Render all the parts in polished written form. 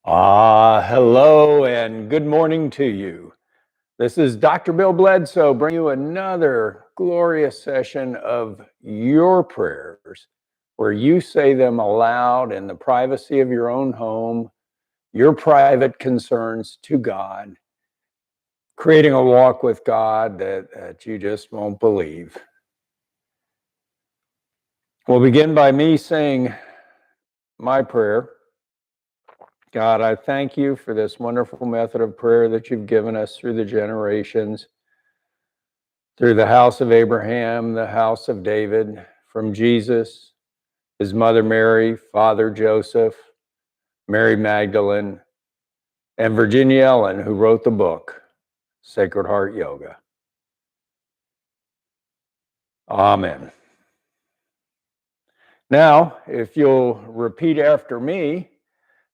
Hello and good morning to you. This is Dr. Bill Bledsoe bringing you another glorious session of your prayers where you say them aloud in the privacy of your own home, your private concerns to God, creating a walk with God that you just won't believe. We'll begin by me saying my prayer. God, I thank you for this wonderful method of prayer that you've given us through the generations, through the house of Abraham, the house of David, from Jesus, his mother Mary, father Joseph, Mary Magdalene, and Virginia Ellen, who wrote the book, Sacred Heart Yoga. Amen. Now, if you'll repeat after me,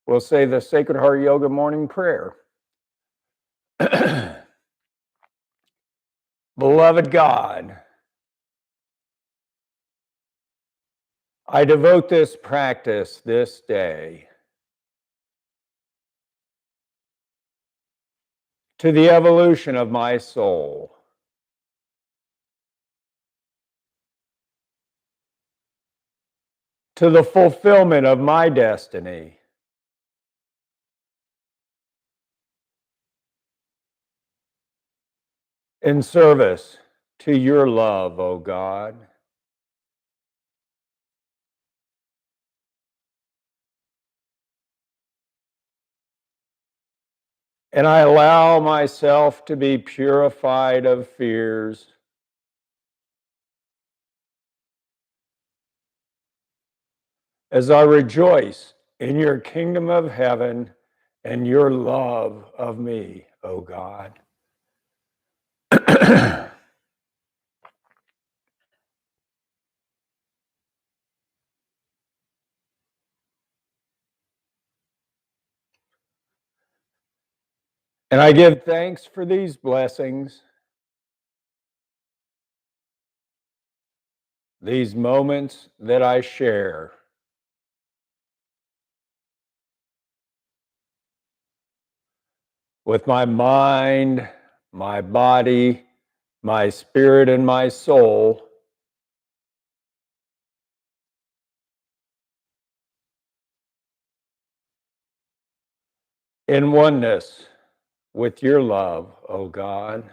we'll say the Sacred Heart Yoga morning prayer. Beloved God, I devote this practice this day to the evolution of my soul, to the fulfillment of my destiny, in service to your love, O God. And I allow myself to be purified of fears, as I rejoice in your kingdom of heaven and your love of me, O God. And I give thanks for these blessings, these moments that I share with my mind, my body, my spirit, and my soul, in oneness with your love, O God.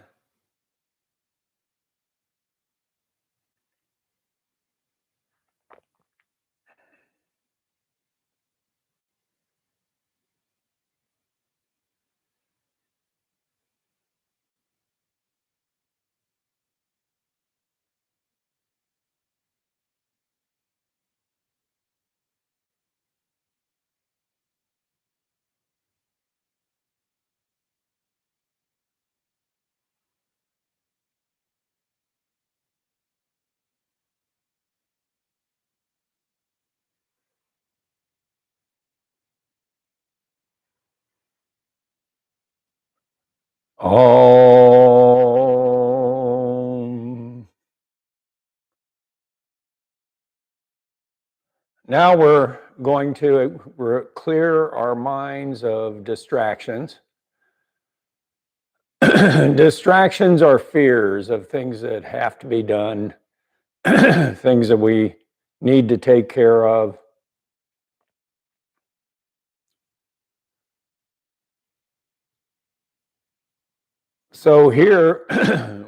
Om. Now we're going to clear our minds of distractions. Distractions are fears of things that have to be done, things that we need to take care of. So here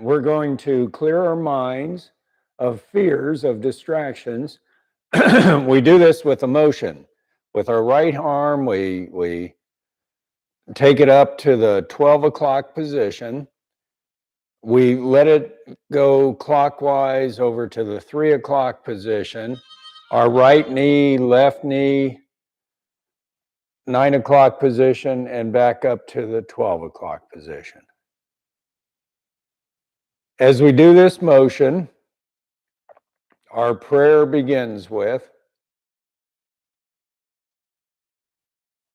we're going to clear our minds of fears of distractions. We do this with emotion. With our right arm, we take it up to the 12 o'clock position. We let it go clockwise over to the 3 o'clock position. Our right knee, left knee, 9 o'clock position, and back up to the 12 o'clock position. As we do this motion, our prayer begins with,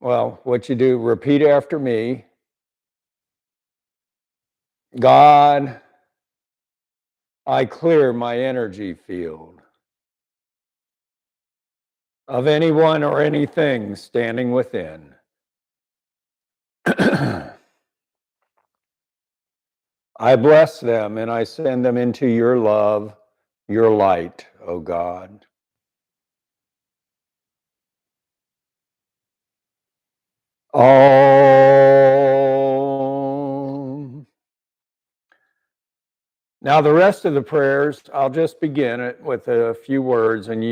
well, what you do, repeat after me. God, I clear my energy field of anyone or anything standing within. I bless them and I send them into your love, your light, O God. Om. Now, the rest of the prayers, I'll just begin it with a few words, and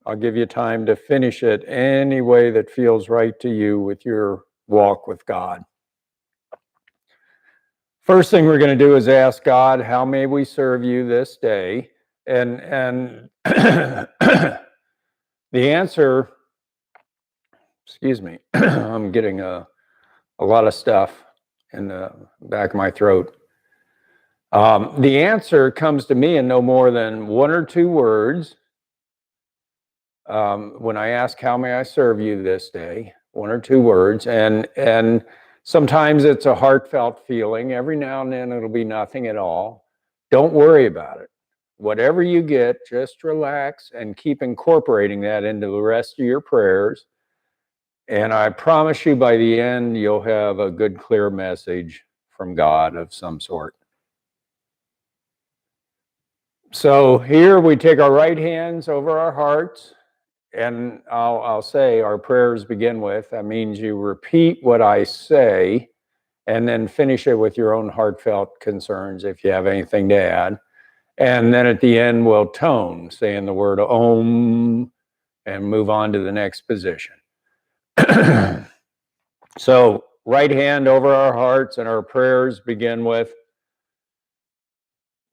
I'll give you time to finish it any way that feels right to you with your walk with God. First thing we're going to do is ask God, how may we serve you this day? And the answer, excuse me, I'm getting a lot of stuff in the back of my throat. The answer comes to me in no more than one or two words. When I ask, how may I serve you this day? One or two words. And sometimes it's a heartfelt feeling. Every now and then it'll be nothing at all. Don't worry about it. Whatever you get, just relax and keep incorporating that into the rest of your prayers. And I promise you by the end, you'll have a good, clear message from God of some sort. So here we take our right hands over our hearts, and I'll say our prayers begin with, that means you repeat what I say and then finish it with your own heartfelt concerns if you have anything to add. And then at the end, we'll tone, saying the word Om, and move on to the next position. So, right hand over our hearts, and our prayers begin with,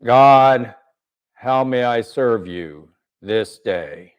God, how may I serve you this day?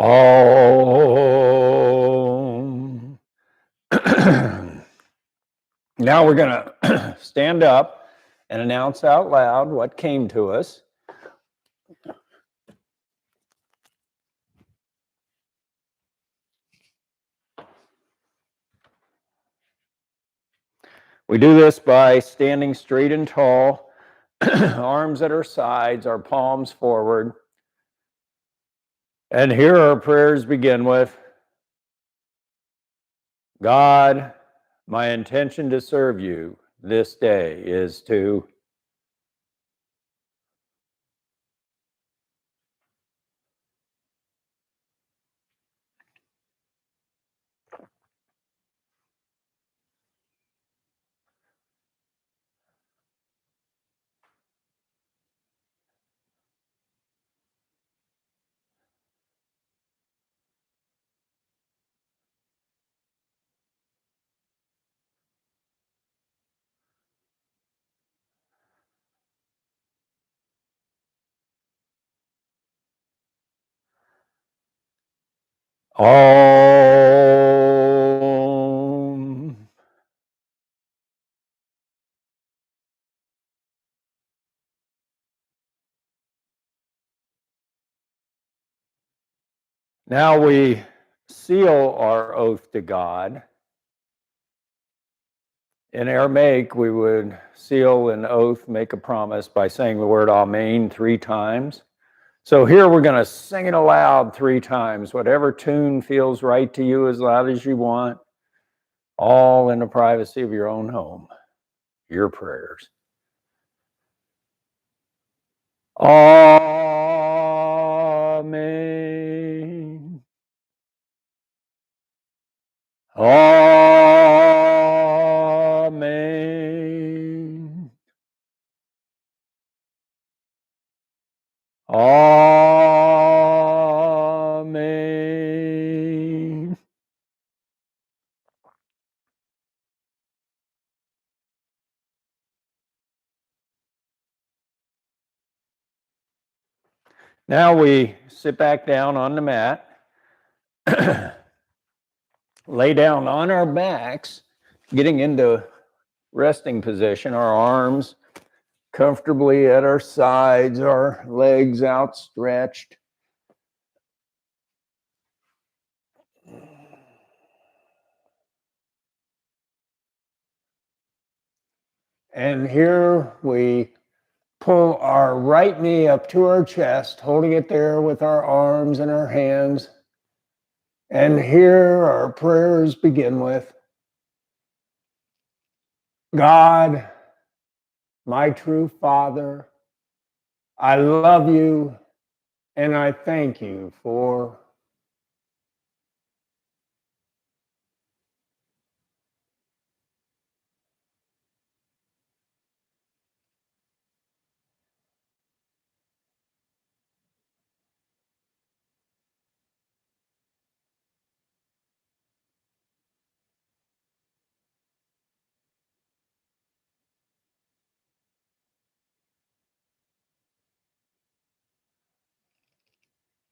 Om. Now we're going to stand up and announce out loud what came to us. We do this by standing straight and tall, arms at our sides, our palms forward. And here our prayers begin with, God, my intention to serve you this day is to. Om. Now we seal our oath to God. In Aramaic, we would seal an oath, make a promise by saying the word Amen 3 times. So here we're going to sing it aloud 3 times, whatever tune feels right to you, as loud as you want, all in the privacy of your own home, your prayers. Amen. Amen. Amen. Now we sit back down on the mat, lay down on our backs, getting into resting position, our arms comfortably at our sides, our legs outstretched. And here we pull our right knee up to our chest, holding it there with our arms and our hands. And here our prayers begin with, God, my true Father, I love you and I thank you for.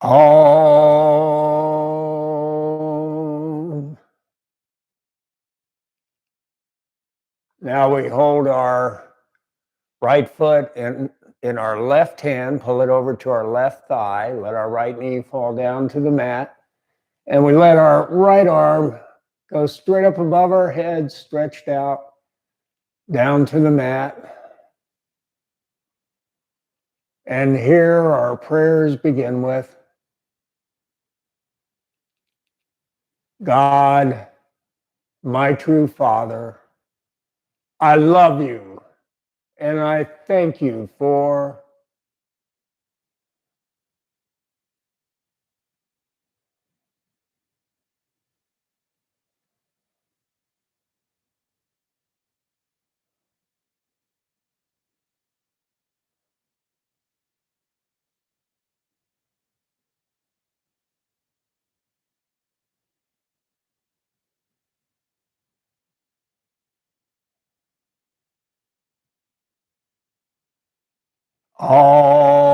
Om. Now we hold our right foot in our left hand, pull it over to our left thigh, let our right knee fall down to the mat, and we let our right arm go straight up above our head, stretched out, down to the mat. And here our prayers begin with, God, my true Father, I love you and I thank you for. Om.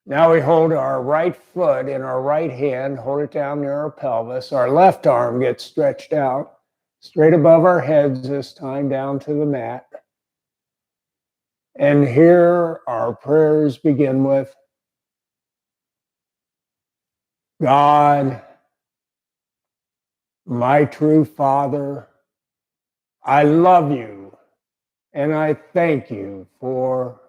Now we hold our right foot in our right hand, hold it down near our pelvis. Our left arm gets stretched out, straight above our heads this time, down to the mat. And here our prayers begin with, God, my true Father, I love you and I thank you for.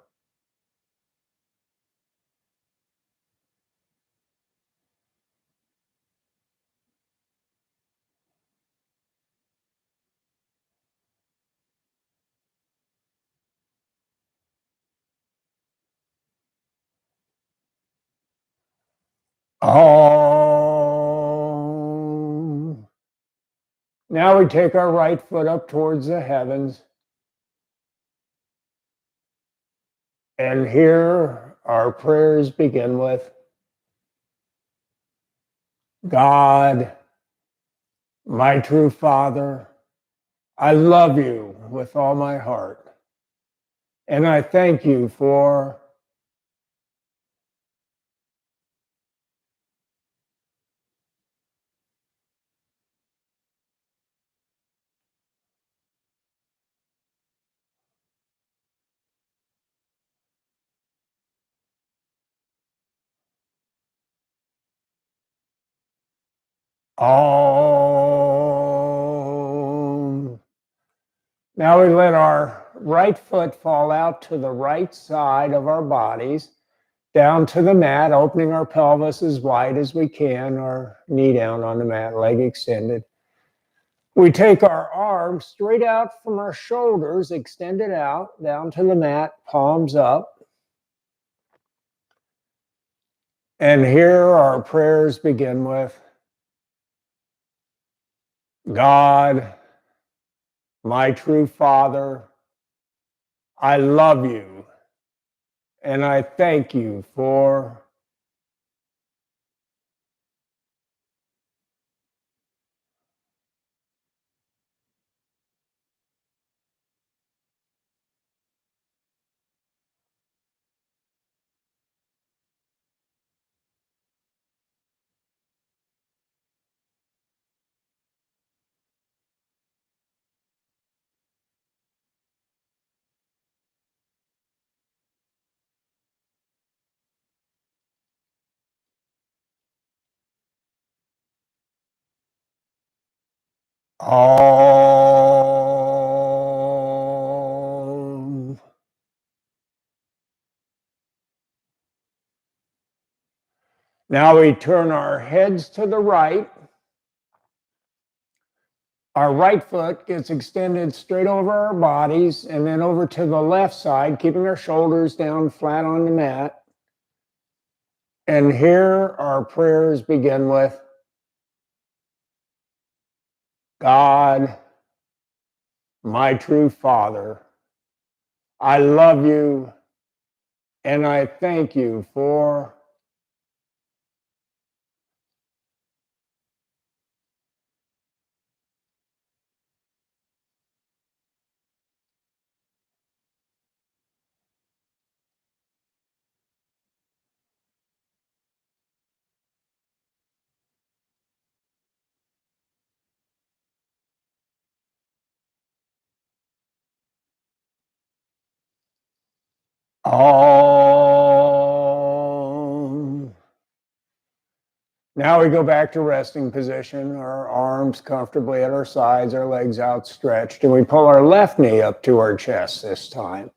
Om. Now we take our right foot up towards the heavens. And here our prayers begin with, God, my true Father, I love you with all my heart. And I thank you for. Om. Now we let our right foot fall out to the right side of our bodies, down to the mat, opening our pelvis as wide as we can, our knee down on the mat, leg extended. We take our arms straight out from our shoulders, extended out, down to the mat, palms up. And here our prayers begin with, God, my true Father, I love you and I thank you for. Om. Now we turn our heads to the right. Our right foot gets extended straight over our bodies and then over to the left side, keeping our shoulders down flat on the mat. And here our prayers begin with God, my true Father, I love you and I thank you for Om. Now we go back to resting position, our arms comfortably at our sides, our legs outstretched, and we pull our left knee up to our chest this time,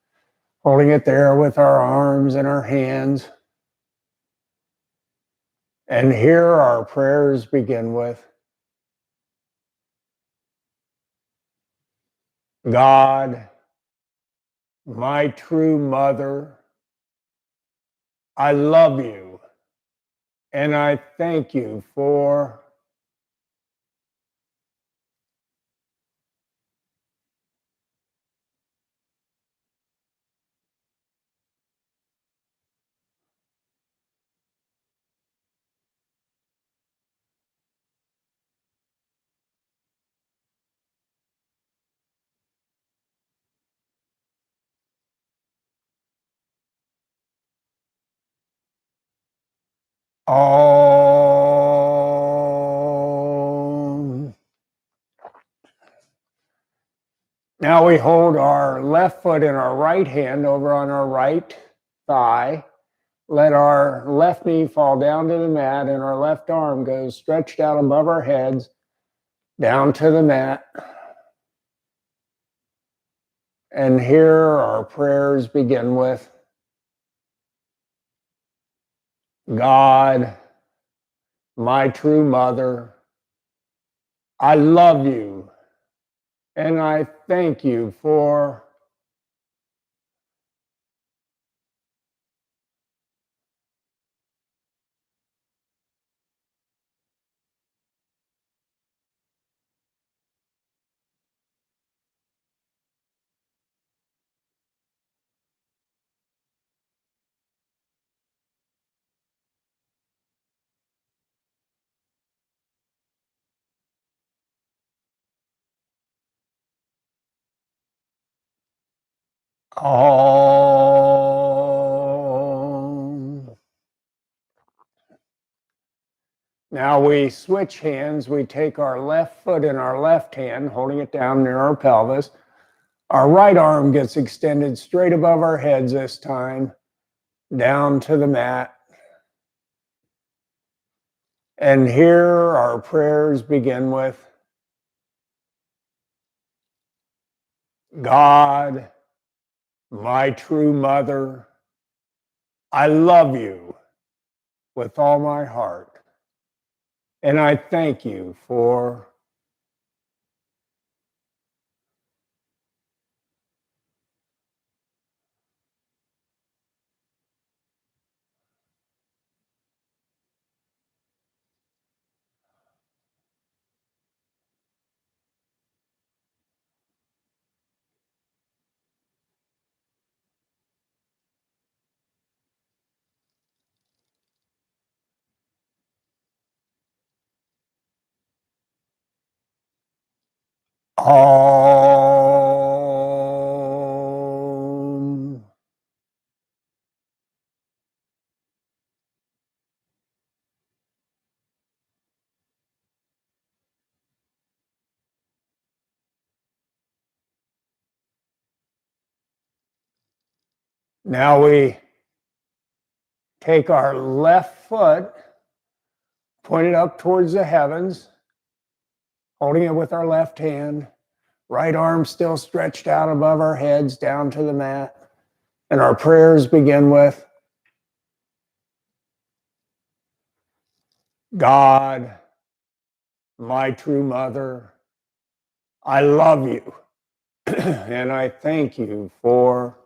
holding it there with our arms and our hands. And here our prayers begin with God, my true mother, I love you and I thank you for all. Now we hold our left foot in our right hand over on our right thigh. Let our left knee fall down to the mat and our left arm goes stretched out above our heads, down to the mat. And here our prayers begin with God, my true mother, I love you and I thank you for all. Now we switch hands. We take our left foot in our left hand, holding it down near our pelvis. Our right arm gets extended straight above our heads this time, down to the mat. And here our prayers begin with God, my true mother, I love you with all my heart. And I thank you for all. Now we take our left foot, point it up towards the heavens, holding it with our left hand, right arm still stretched out above our heads down to the mat. And our prayers begin with, God, my true mother, I love you. And I thank you for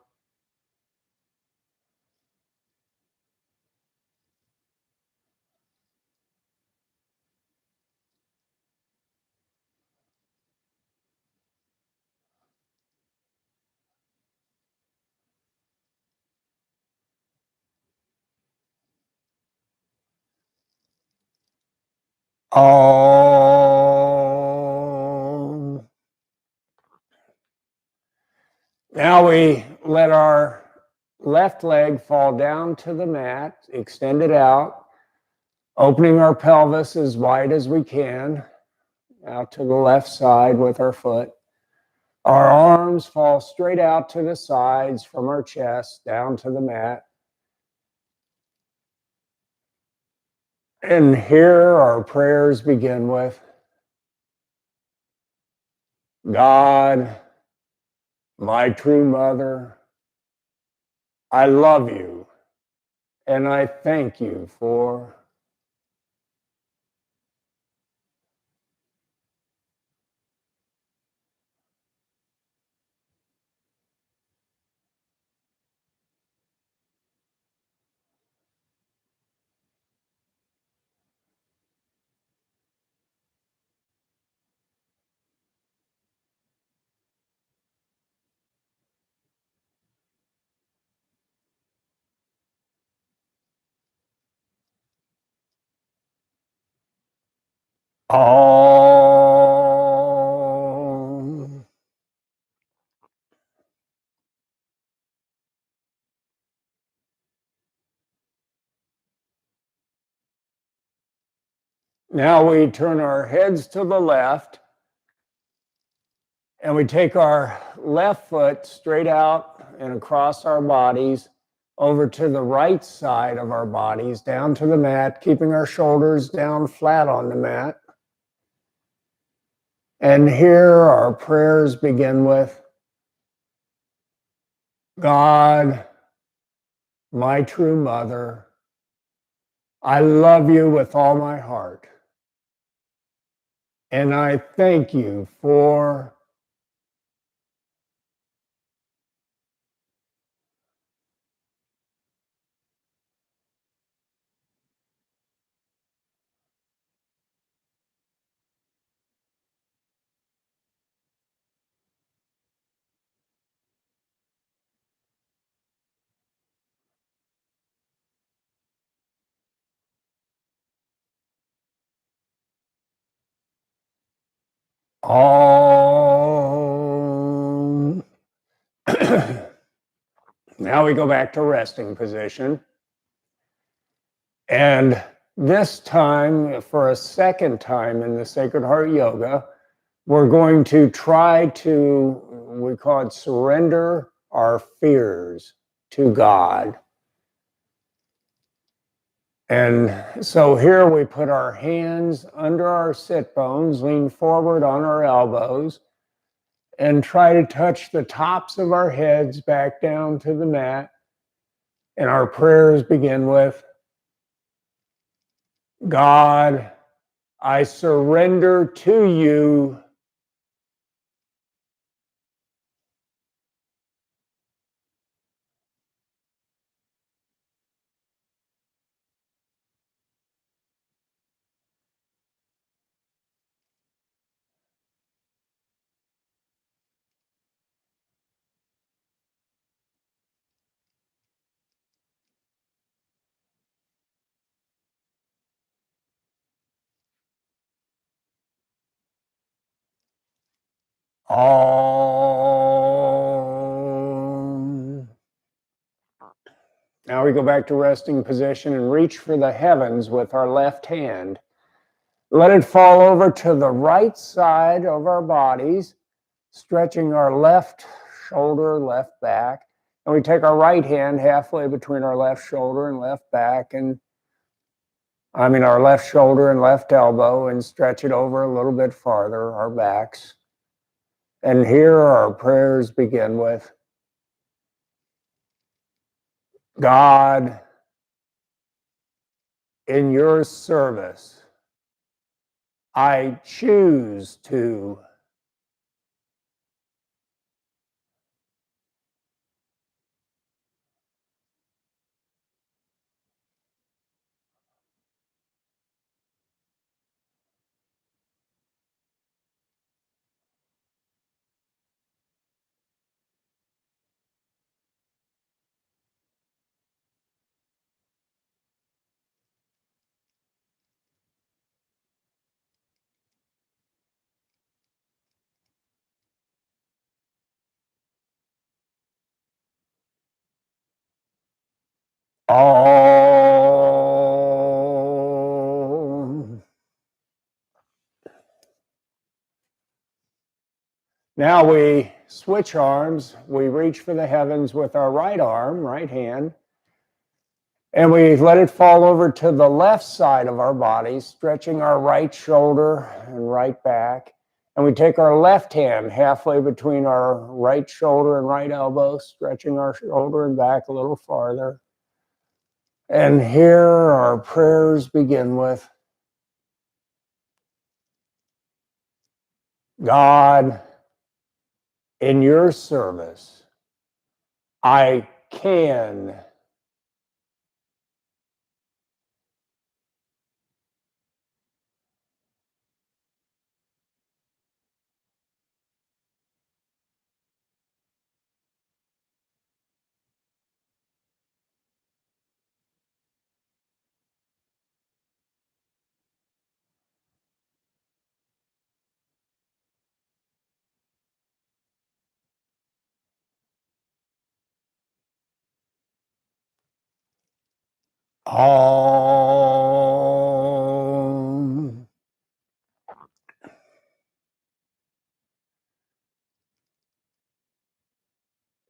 all. Now we let our left leg fall down to the mat, extend it out, opening our pelvis as wide as we can, out to the left side with our foot. Our arms fall straight out to the sides from our chest down to the mat. And here our prayers begin with, God, my true mother, I love you, and I thank you for all. Now we turn our heads to the left and we take our left foot straight out and across our bodies over to the right side of our bodies, down to the mat, keeping our shoulders down flat on the mat. And here our prayers begin with, God, my true mother, I love you with all my heart. And I thank you for all. Now we go back to resting position. And this time, for a second time in the Sacred Heart Yoga, we're going to try to, we call it surrender our fears to God. And so here we put our hands under our sit bones, lean forward on our elbows, and try to touch the tops of our heads back down to the mat. And our prayers begin with, God, I surrender to you all. Now we go back to resting position and reach for the heavens with our left hand. Let it fall over to the right side of our bodies, stretching our left shoulder, left back. And we take our right hand halfway between our left shoulder and left back and our left shoulder and left elbow, and stretch it over a little bit farther, our backs. And here our prayers begin with, God, in your service, I choose to. Om. Now we switch arms. We reach for the heavens with our right arm, right hand, and we let it fall over to the left side of our body, stretching our right shoulder and right back. And we take our left hand halfway between our right shoulder and right elbow, stretching our shoulder and back a little farther. And here our prayers begin with, God, in your service, I can. Om.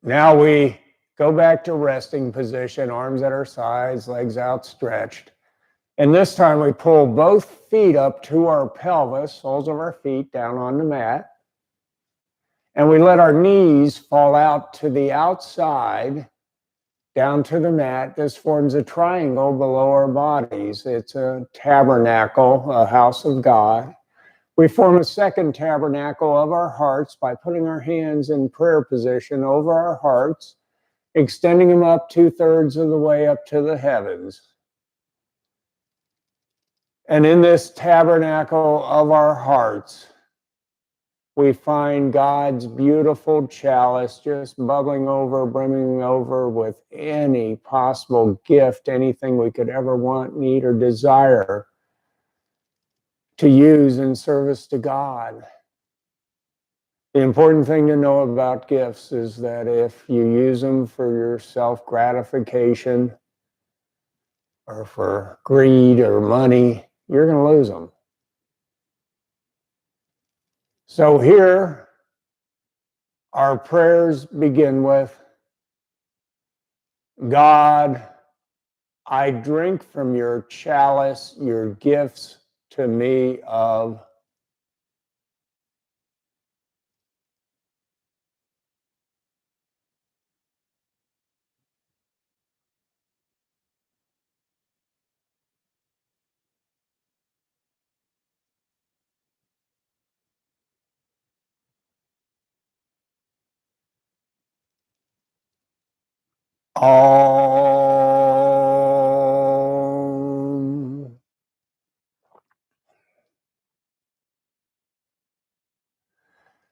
Now we go back to resting position, arms at our sides, legs outstretched. And this time we pull both feet up to our pelvis, soles of our feet down on the mat. And we let our knees fall out to the outside, down to the mat. This forms a triangle below our bodies. It's a tabernacle, a house of God. We form a second tabernacle of our hearts by putting our hands in prayer position over our hearts, extending them up 2/3 of the way up to the heavens. And in this tabernacle of our hearts, we find God's beautiful chalice just bubbling over, brimming over with any possible gift, anything we could ever want, need, or desire to use in service to God. The important thing to know about gifts is that if you use them for your self-gratification or for greed or money, you're going to lose them. So here, our prayers begin with, God, I drink from your chalice, your gifts to me of. Om.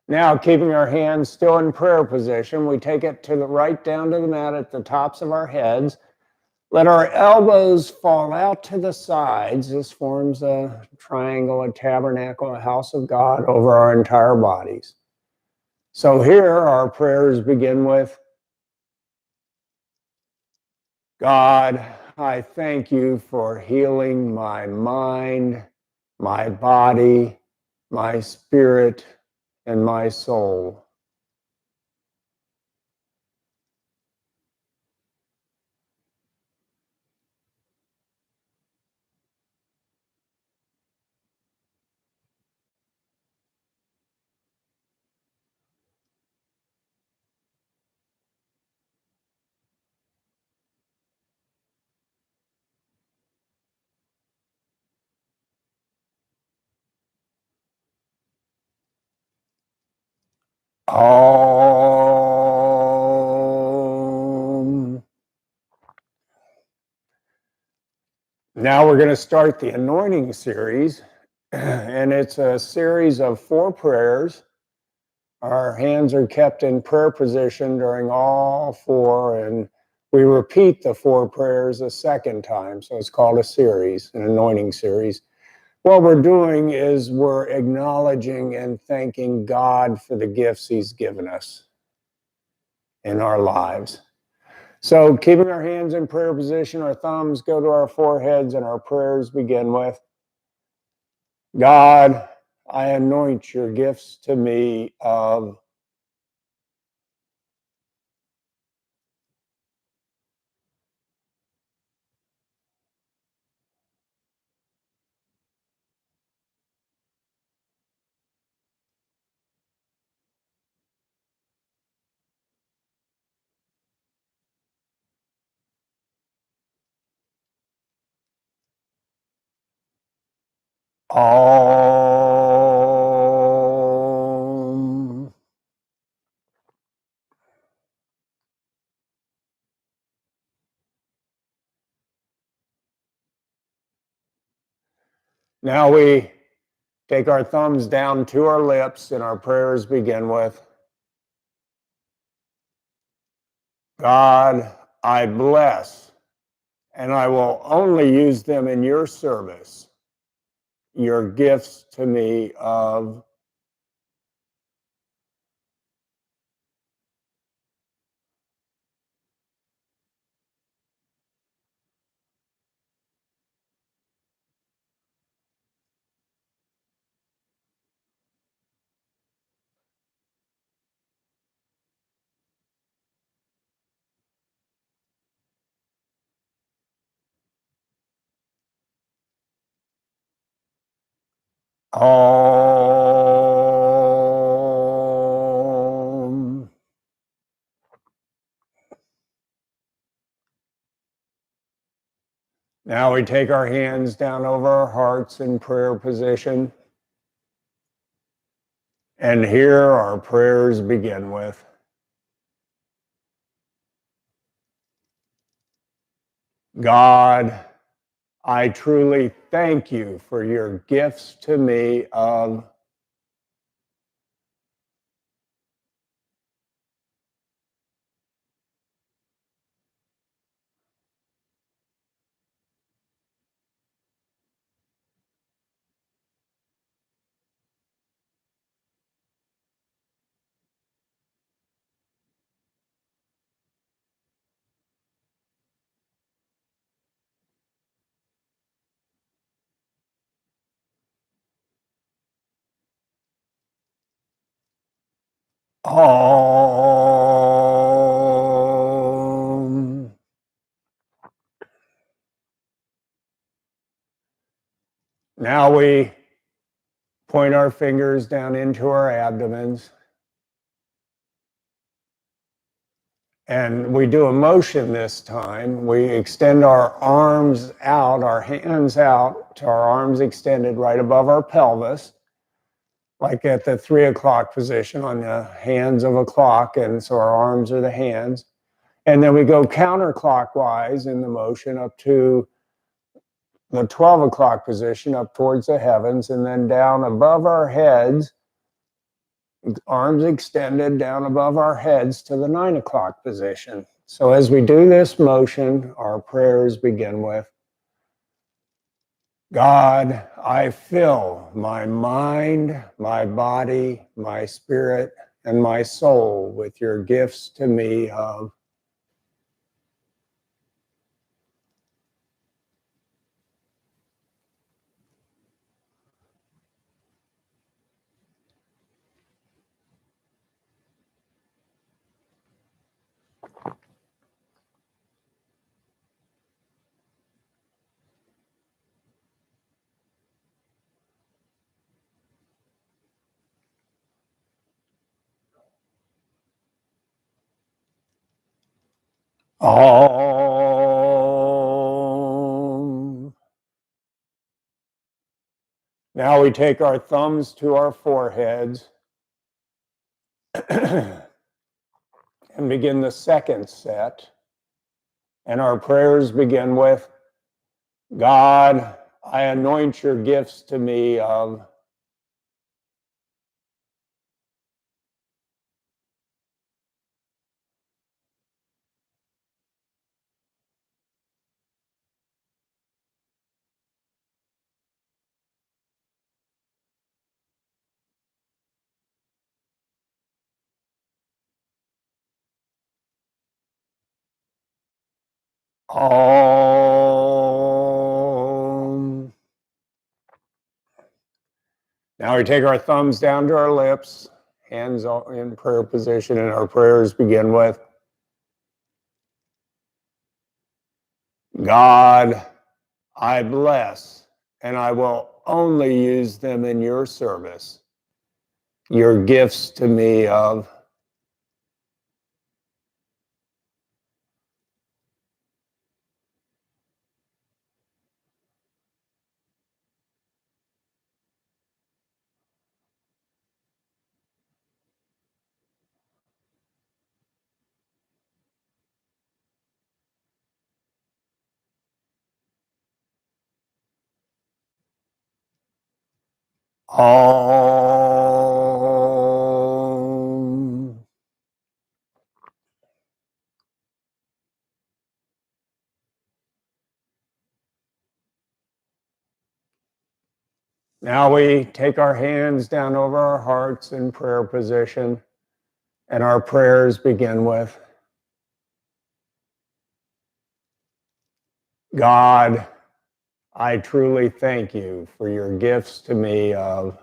Now, keeping our hands still in prayer position, we take it to the right down to the mat at the tops of our heads. Let our elbows fall out to the sides. This forms a triangle, a tabernacle, a house of God over our entire bodies. So here our prayers begin with, God, I thank you for healing my mind, my body, my spirit, and my soul. Om. Now we're going to start the anointing series, and it's a series of 4 prayers. Our hands are kept in prayer position during all 4, and we repeat the 4 prayers a second time. So it's called a series, an anointing series. What we're doing is we're acknowledging and thanking God for the gifts He's given us in our lives. So keeping our hands in prayer position, our thumbs go to our foreheads, and our prayers begin with, God, I anoint your gifts to me of Om. Now we take our thumbs down to our lips, and our prayers begin with, God, I bless, and I will only use them in your service, your gifts to me of Om. Now we take our hands down over our hearts in prayer position. And here our prayers begin with, God, I truly thank you for your gifts to me of Om. Now we point our fingers down into our abdomens, and we do a motion this time. We extend our arms out, our hands out to our arms extended right above our pelvis, like at the 3 o'clock position on the hands of a clock. And so our arms are the hands. And then we go counterclockwise in the motion up to the 12 o'clock position, up towards the heavens, and then down above our heads, arms extended down above our heads to the 9 o'clock position. So as we do this motion, our prayers begin with, God, I fill my mind, my body, my spirit, and my soul with your gifts to me of Om. Now we take our thumbs to our foreheads, and begin the second set. And our prayers begin with, God, I anoint your gifts to me of Om. Now we take our thumbs down to our lips, hands in prayer position, and our prayers begin with, God, I bless, and I will only use them in your service. Your gifts to me of Om. Now we take our hands down over our hearts in prayer position, and our prayers begin with, God, I truly thank you for your gifts to me of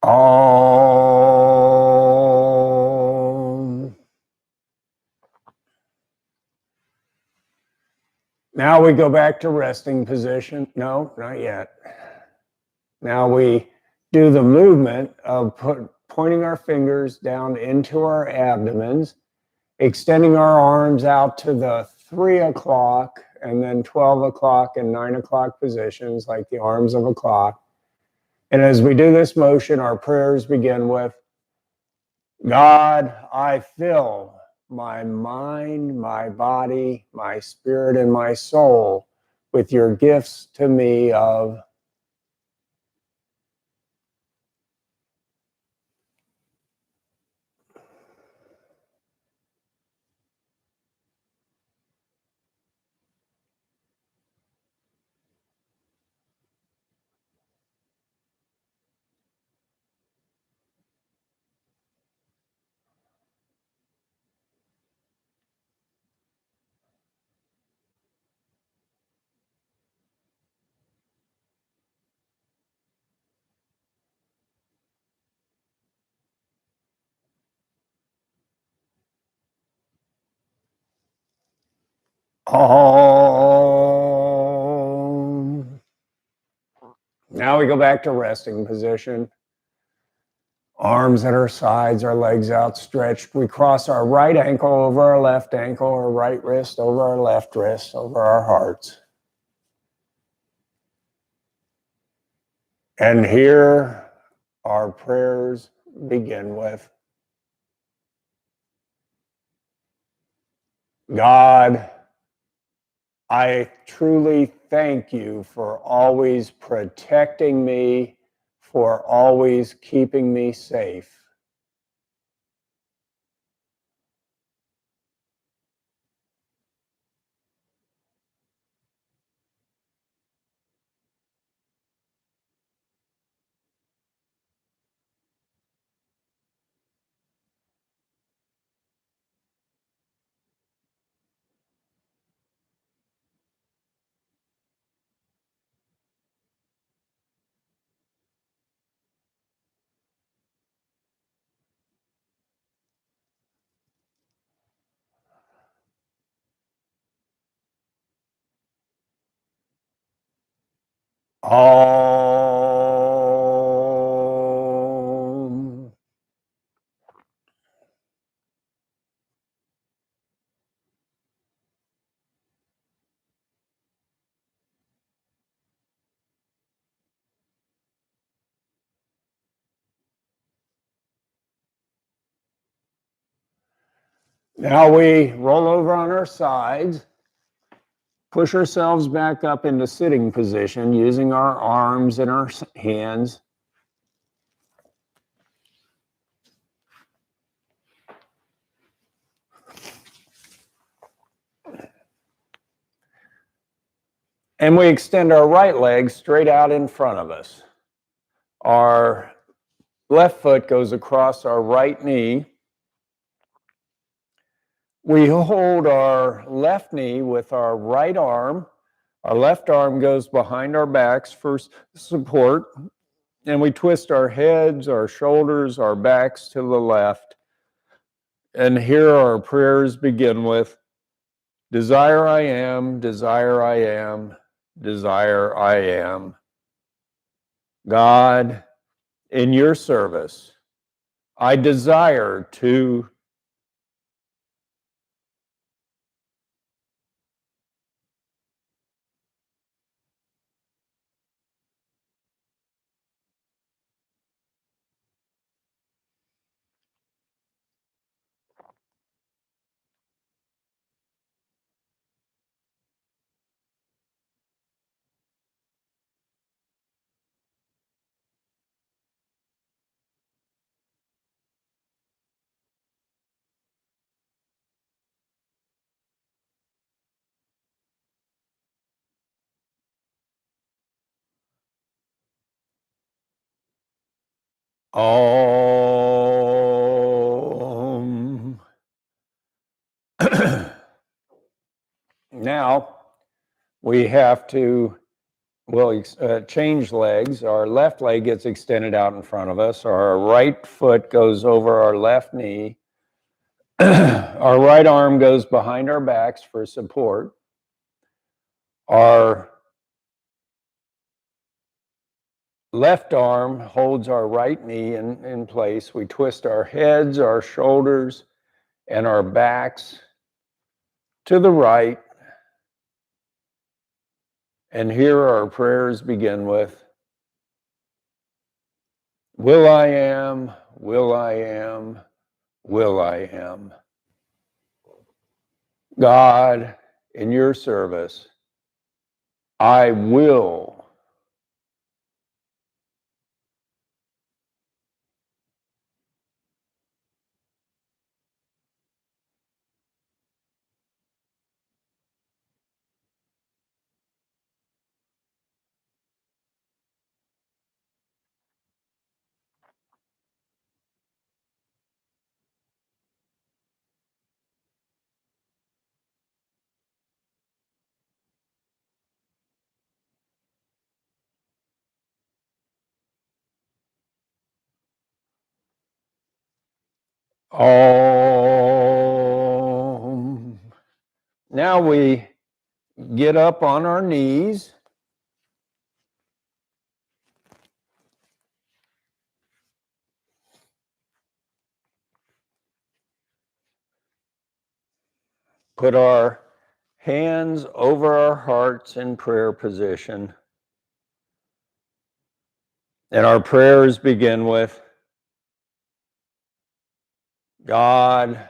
Om. Now we go back to resting position. No, not yet. Now we do the movement of pointing our fingers down into our abdomens, extending our arms out to the 3 o'clock and then 12 o'clock and 9 o'clock positions, like the arms of a clock. And as we do this motion, our prayers begin with, God, I fill my mind, my body, my spirit, and my soul with your gifts to me of Om. Now we go back to resting position. Arms at our sides, our legs outstretched. We cross our right ankle over our left ankle, our right wrist over our left wrist, over our hearts. And here our prayers begin with, God, I truly thank you for always protecting me, for always keeping me safe. Om. Now we roll over on our sides, push ourselves back up into sitting position using our arms and our hands. And we extend our right leg straight out in front of us. Our left foot goes across our right knee. We hold our left knee with our right arm. Our left arm goes behind our backs for support. And we twist our heads, our shoulders, our backs to the left. And here our prayers begin with, desire I am, desire I am, desire I am. God, in your service, I desire to Om. Now we have to, change legs. Our left leg gets extended out in front of us. Our right foot goes over our left knee. Our right arm goes behind our backs for support. Our left arm holds our right knee in place. We twist our heads, our shoulders, and our backs to the right. And here our prayers begin with, will I am, will I am, will I am. God, in your service, I will. Om. Now we get up on our knees. Put our hands over our hearts in prayer position. And our prayers begin with, God,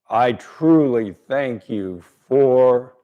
I truly thank you for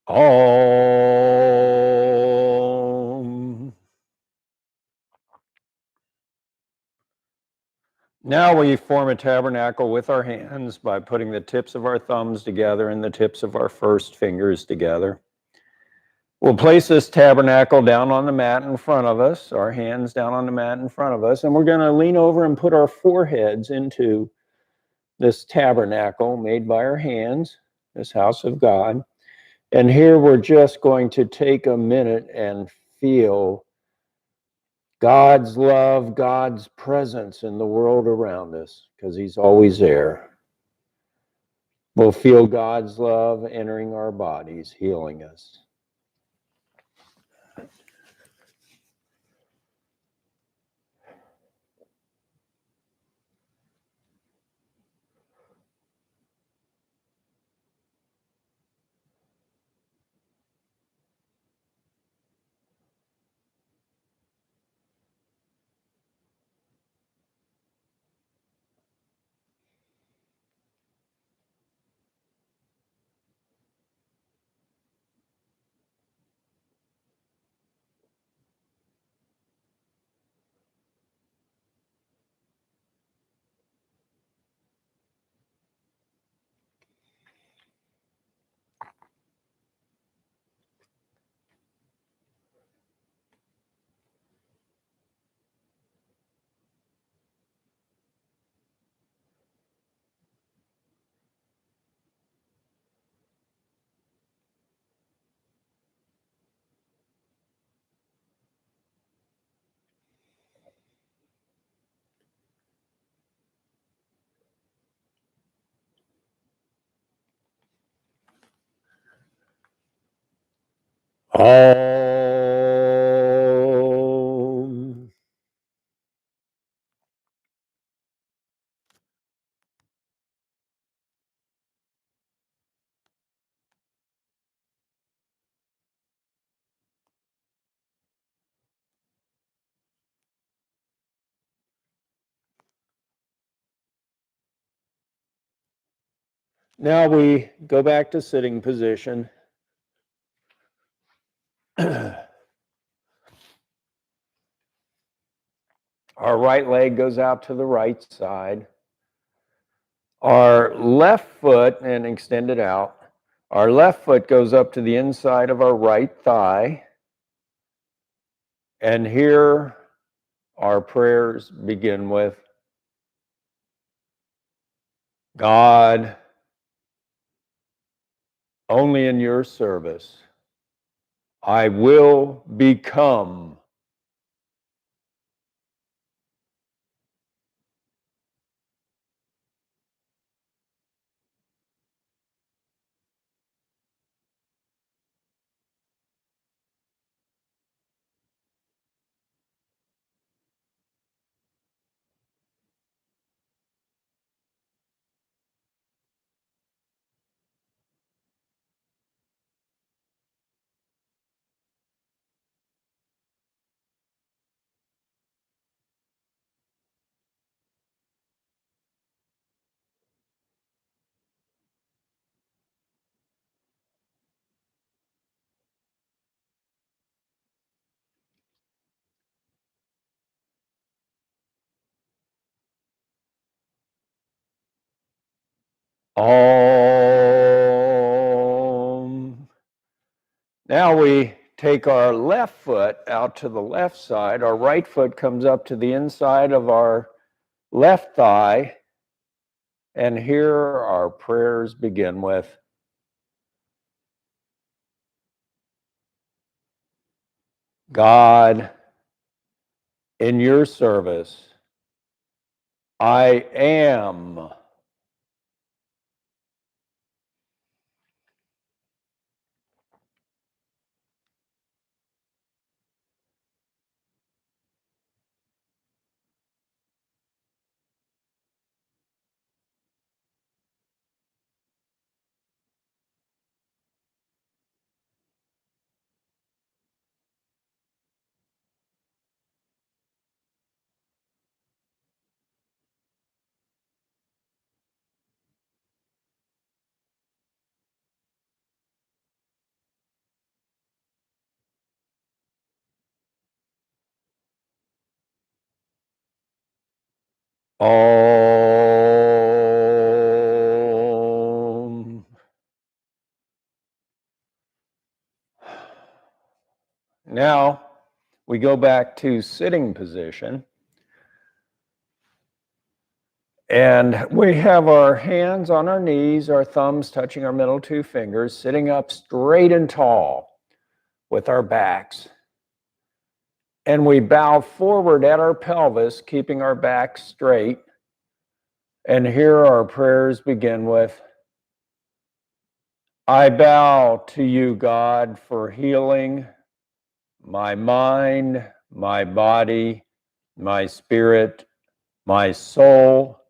Om. Now we form a tabernacle with our hands by putting the tips of our thumbs together and the tips of our first fingers together. We'll place this tabernacle down on the mat in front of us, our hands down on the mat in front of us, and we're going to lean over and put our foreheads into this tabernacle made by our hands, this house of God. And here we're just going to take a minute and feel God's love, God's presence in the world around us, because He's always there. We'll feel God's love entering our bodies, healing us. Om. Now we go back to sitting position. Our right leg goes out to the right side. Our left foot, and extend it out. Our left foot goes up to the inside of our right thigh. And here our prayers begin with, God, only in your service, I will become. Om. Now we take our left foot out to the left side. Our right foot comes up to the inside of our left thigh. And here our prayers begin with, God, in your service, I am. Om. Now we go back to sitting position. And we have our hands on our knees, our thumbs touching our middle two fingers, sitting up straight and tall with our backs. And we bow forward at our pelvis, keeping our back straight. And here our prayers begin with, I bow to you, God, for healing my mind, my body, my spirit, my soul.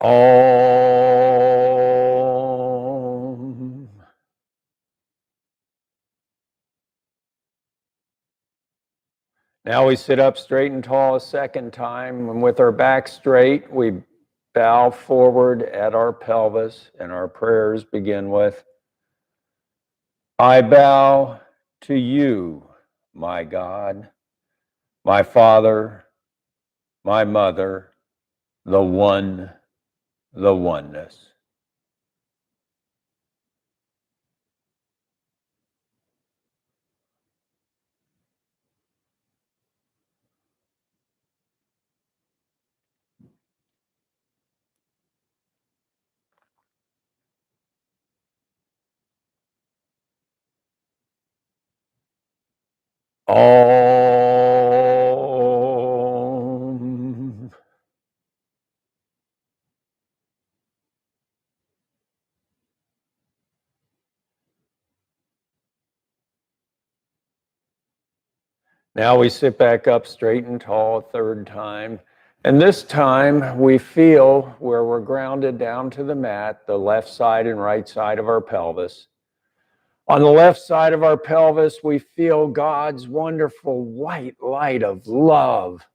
Om. Now we sit up straight and tall a second time, and with our back straight, we bow forward at our pelvis, and our prayers begin with, I bow to you, my God, my Father, my Mother, the One, the Oneness. Om. Now we sit back up straight and tall a third time. And this time we feel where we're grounded down to the mat, the left side and right side of our pelvis. On the left side of our pelvis, we feel God's wonderful white light of love,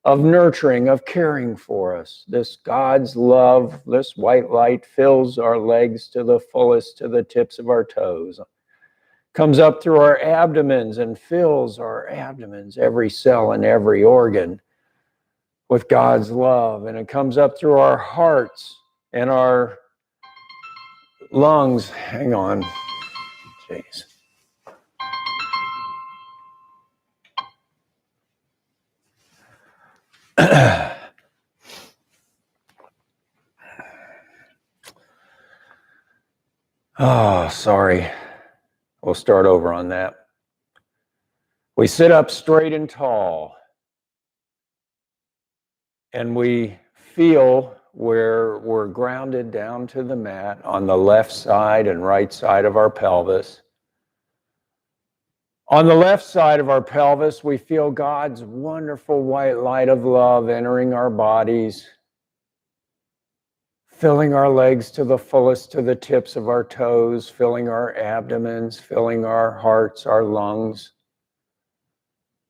of nurturing, of caring for us. This God's love, this white light fills our legs to the fullest, to the tips of our toes. Comes up through our abdomens and fills our abdomens, every cell and every organ, with God's love. And it comes up through our hearts and our lungs. Hang on. Jeez. Oh, sorry. We'll start over on that. We sit up straight and tall, and we feel where we're grounded down to the mat on the left side and right side of our pelvis. On the left side of our pelvis, we feel God's wonderful white light of love entering our bodies, filling our legs to the fullest, to the tips of our toes, filling our abdomens, filling our hearts, our lungs,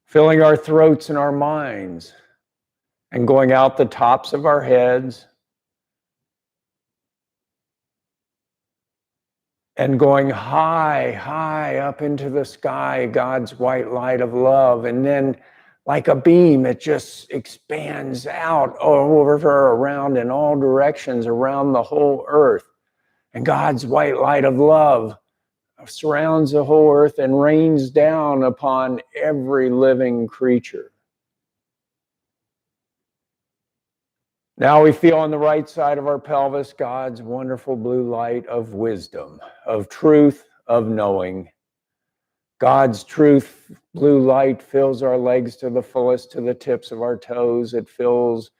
filling our throats and our minds, and going out the tops of our heads, and going high, high up into the sky, God's white light of love. And then like a beam, it just expands out over, around in all directions, around the whole earth. And God's white light of love surrounds the whole earth and rains down upon every living creature. Now we feel on the right side of our pelvis God's wonderful blue light of wisdom, of truth, of knowing. God's truth, blue light, fills our legs to the fullest, to the tips of our toes. It fills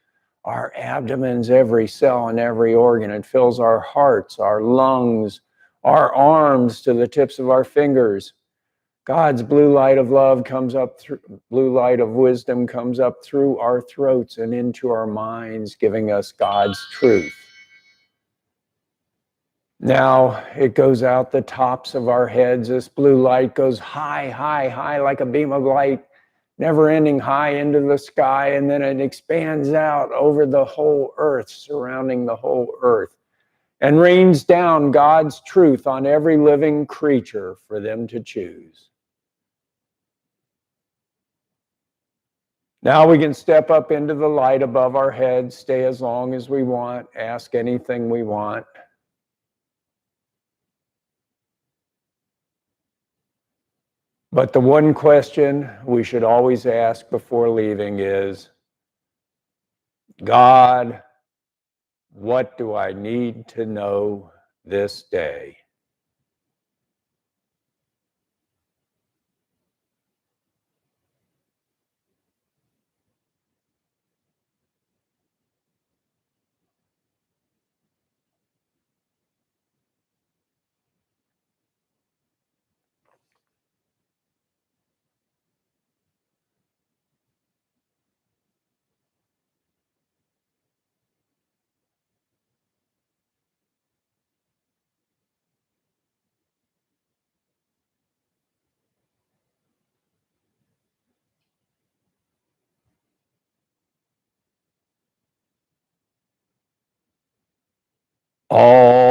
our abdomens, every cell and every organ. It fills our hearts, our lungs, our arms to the tips of our fingers. God's blue light of love comes up through, blue light of wisdom comes up through our throats and into our minds, giving us God's truth. Now it goes out the tops of our heads. This blue light goes high, high, high, like a beam of light, never ending high into the sky. And then it expands out over the whole earth, surrounding the whole earth, and rains down God's truth on every living creature for them to choose. Now we can step up into the light above our heads, stay as long as we want, ask anything we want. But the one question we should always ask before leaving is, God, what do I need to know this day? All